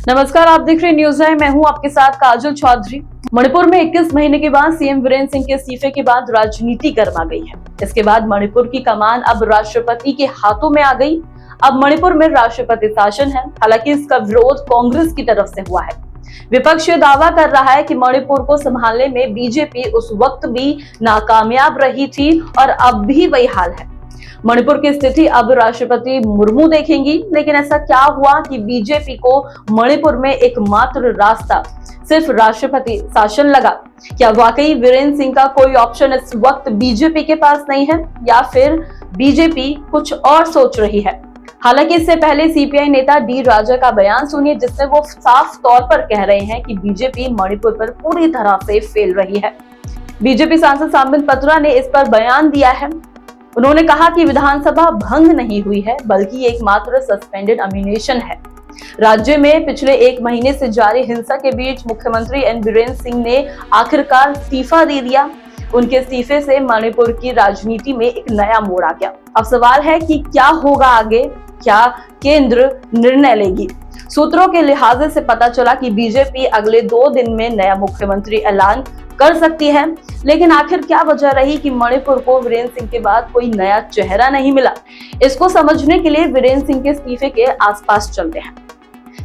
नमस्कार, आप देख रहे न्यूज है। मैं हूं आपके साथ काजल चौधरी। मणिपुर में 21 महीने के बाद सीएम वीरेंद्र सिंह के इस्तीफे के बाद राजनीति गर्मा गई है। इसके बाद मणिपुर की कमान अब राष्ट्रपति के हाथों में आ गई। अब मणिपुर में राष्ट्रपति शासन है। हालांकि इसका विरोध कांग्रेस की तरफ से हुआ है। विपक्ष ये दावा कर रहा है कि मणिपुर को संभालने में बीजेपी उस वक्त भी नाकामयाब रही थी और अब भी वही हाल है। मणिपुर की स्थिति अब राष्ट्रपति मुर्मू देखेंगी, लेकिन ऐसा क्या हुआ कि बीजेपी को मणिपुर में एकमात्र रास्ता सिर्फ राष्ट्रपति शासन लगा? क्या वाकई वीरेंद्र सिंह का कोई ऑप्शन इस वक्त बीजेपी के पास नहीं है, या फिर बीजेपी कुछ और सोच रही है? हालांकि इससे पहले सीपीआई नेता डी राजा का बयान सुनिए, जिसमें वो साफ तौर पर कह रहे हैं कि बीजेपी मणिपुर पर पूरी तरह से फेल रही है। बीजेपी सांसद सांबित पत्रा ने इस पर बयान दिया है। उन्होंने कहा कि विधानसभा भंग नहीं हुई है, बल्कि एकमात्र सस्पेंडेड अम्यूनेशन है। राज्य में पिछले 1 महीने से जारी हिंसा के बीच मुख्यमंत्री एन वीरेंद्र सिंह ने आखिरकार इस्तीफा दे दिया। उनके इस्तीफे से मणिपुर की राजनीति में एक नया मोड़ आ गया। अब सवाल है कि क्या होगा आगे? क्या केंद्र निर्णय लेगी? सूत्रों के लिहाज से पता चला कि बीजेपी अगले 2 दिन में नया मुख्यमंत्री ऐलान कर सकती है। लेकिन आखिर क्या वजह रही कि मणिपुर को वीरेंद्र सिंह के बाद कोई नया चेहरा नहीं मिला? इसको समझने के लिए वीरेंद्र सिंह के इस्तीफे के आसपास चलते हैं।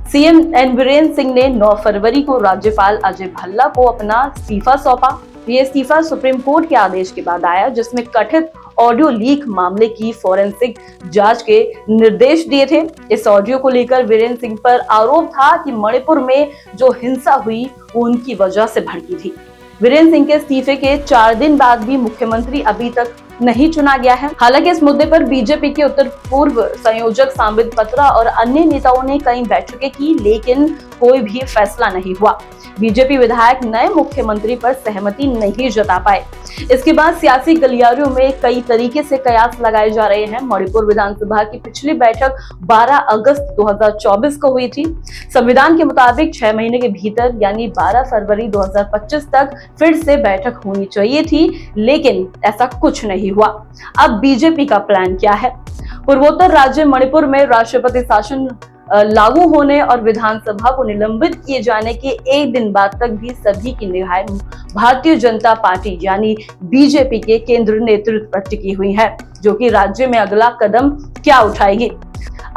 सीएम एन वीरेंद्र सिंह ने 9 फरवरी को राज्यपाल अजय भल्ला को अपना इस्तीफा सौंपा। ये इस्तीफा सुप्रीम कोर्ट के आदेश के बाद आया, जिसमें कथित ऑडियो लीक मामले की फोरेंसिक जांच के निर्देश दिए थे। इस ऑडियो को लेकर वीरेंद्र सिंह पर आरोप था कि मणिपुर में जो हिंसा हुई वो उनकी वजह से भड़की थी। वीरेंद्र सिंह के इस्तीफे के 4 दिन बाद भी मुख्यमंत्री अभी तक नहीं चुना गया है। हालांकि इस मुद्दे पर बीजेपी के उत्तर पूर्व संयोजक सांबित पत्रा और अन्य नेताओं ने कई बैठकें की, लेकिन कोई भी फैसला नहीं हुआ। बीजेपी विधायक नए मुख्यमंत्री पर सहमति नहीं जता पाए। इसके बाद सियासी गलियारों में कई तरीके से कयास लगाए जा रहे हैं। मणिपुर विधानसभा की पिछली बैठक 12 अगस्त 2024 को हुई थी। संविधान के मुताबिक 6 महीने के भीतर यानी 12 फरवरी 2025 तक फिर से बैठक होनी चाहिए थी, लेकिन ऐसा कुछ नहीं हुआ। अब बीजेपी का प्लान क्या है? पूर्वोत्तर राज्य मणिपुर में राष्ट्रपति शासन लागू होने और विधानसभा को निलंबित किए जाने के 1 दिन बाद तक भी सभी की निगाहें भारतीय जनता पार्टी यानी बीजेपी के केंद्र नेतृत्व पर टिकी हुई है, जो कि राज्य में अगला कदम क्या उठाएगी।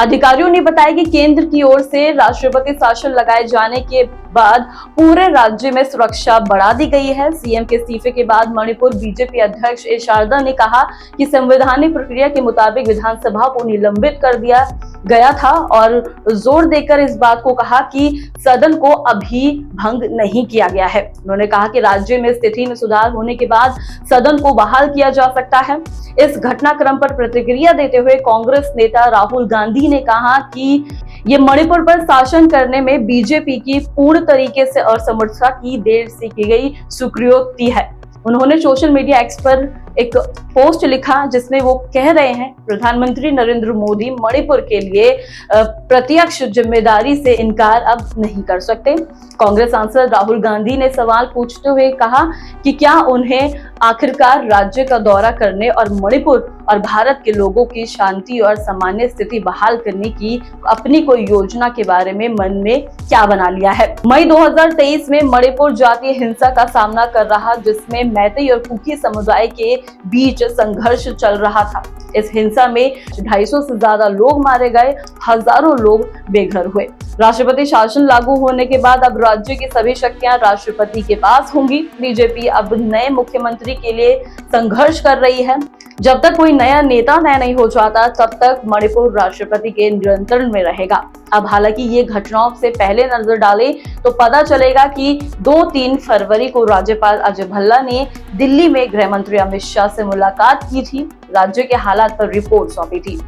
अधिकारियों ने बताया कि केंद्र की ओर से राष्ट्रपति शासन लगाए जाने के बाद पूरे राज्य में सुरक्षा बढ़ा दी गई है। सीएम के इस्तीफे के बाद मणिपुर बीजेपी अध्यक्ष ए शारदा ने कहा कि संवैधानिक प्रक्रिया के मुताबिक विधानसभा को निलंबित कर दिया गया था और जोर देकर इस बात को कहा कि सदन को अभी भंग नहीं किया गया है। उन्होंने कहा कि राज्य में स्थिति में सुधार होने के बाद सदन को बहाल किया जा सकता है। इस घटनाक्रम पर प्रतिक्रिया देते हुए कांग्रेस नेता राहुल गांधी ने कहा कि ये मणिपुर पर शासन करने में बीजेपी की पूर्ण तरीके से असमर्थता की देर से की गई स्वीकृति है। उन्होंने सोशल मीडिया एक्स पर एक पोस्ट लिखा, जिसमें वो कह रहे हैं प्रधानमंत्री नरेंद्र मोदी मणिपुर के लिए प्रत्यक्ष जिम्मेदारी से इनकार अब नहीं कर सकते। कांग्रेस सांसद राहुल गांधी ने सवाल पूछते हुए कहा कि क्या उन्हें आखिरकार राज्य का दौरा करने और मणिपुर और भारत के लोगों की शांति और सामान्य स्थिति बहाल करने की अपनी कोई योजना के बारे में मन में क्या बना लिया है। मई 2023 में मणिपुर जातीय हिंसा का सामना कर रहा, जिसमें मैतेई और कुकी समुदाय के बीच संघर्ष चल रहा था। इस हिंसा में 250 से ज्यादा लोग मारे गए, हजारों लोग बेघर हुए। राष्ट्रपति शासन लागू होने के बाद अब राज्य की सभी शक्तियां राष्ट्रपति के पास होंगी। बीजेपी अब नए मुख्यमंत्री के लिए संघर्ष कर रही है। जब तक कोई नया नेता तय नहीं हो जाता, तब तक मणिपुर राष्ट्रपति के नियंत्रण में रहेगा। अब हालांकि ये घटनाओं से पहले नजर डाले तो पता चलेगा कि 2-3 फरवरी को राज्यपाल अजय भल्ला ने दिल्ली में गृह मंत्री अमित शाह से मुलाकात की थी, राज्य के हालात पर रिपोर्ट सौंपी थी।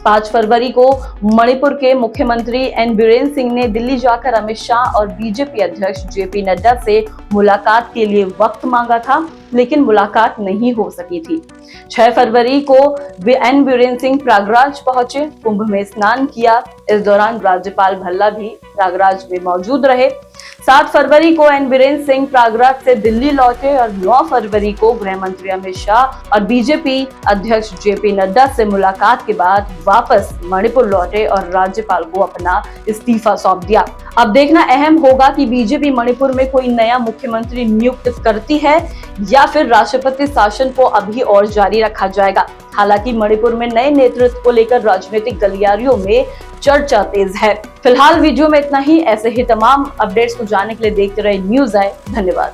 5 फरवरी को मणिपुर के मुख्यमंत्री एन वीरेंद्र सिंह ने दिल्ली जाकर अमित शाह और बीजेपी अध्यक्ष जेपी नड्डा से मुलाकात के लिए वक्त मांगा था, लेकिन मुलाकात नहीं हो सकी थी। 6 फरवरी को एन वीरेंद्र सिंह प्रयागराज पहुंचे, कुंभ में स्नान किया। इस दौरान राज्यपाल भल्ला भी प्रयागराज में मौजूद रहे। 7 फरवरी को एन बीरेन्द्र सिंह प्रयागराज से दिल्ली लौटे और 9 फरवरी को गृह मंत्री अमित शाह और बीजेपी अध्यक्ष जेपी नड्डा से मुलाकात के बाद वापस मणिपुर लौटे और राज्यपाल को अपना इस्तीफा सौंप दिया। अब देखना अहम होगा कि बीजेपी मणिपुर में कोई नया मुख्यमंत्री नियुक्त करती है या फिर राष्ट्रपति शासन को अभी और जारी रखा जाएगा। हालांकि मणिपुर में नए नेतृत्व को लेकर राजनीतिक गलियारियों में चर्चा तेज है। फिलहाल वीडियो में इतना ही। ऐसे ही तमाम अपडेट्स को जानने के लिए देखते रहे न्यूज़ आई। धन्यवाद।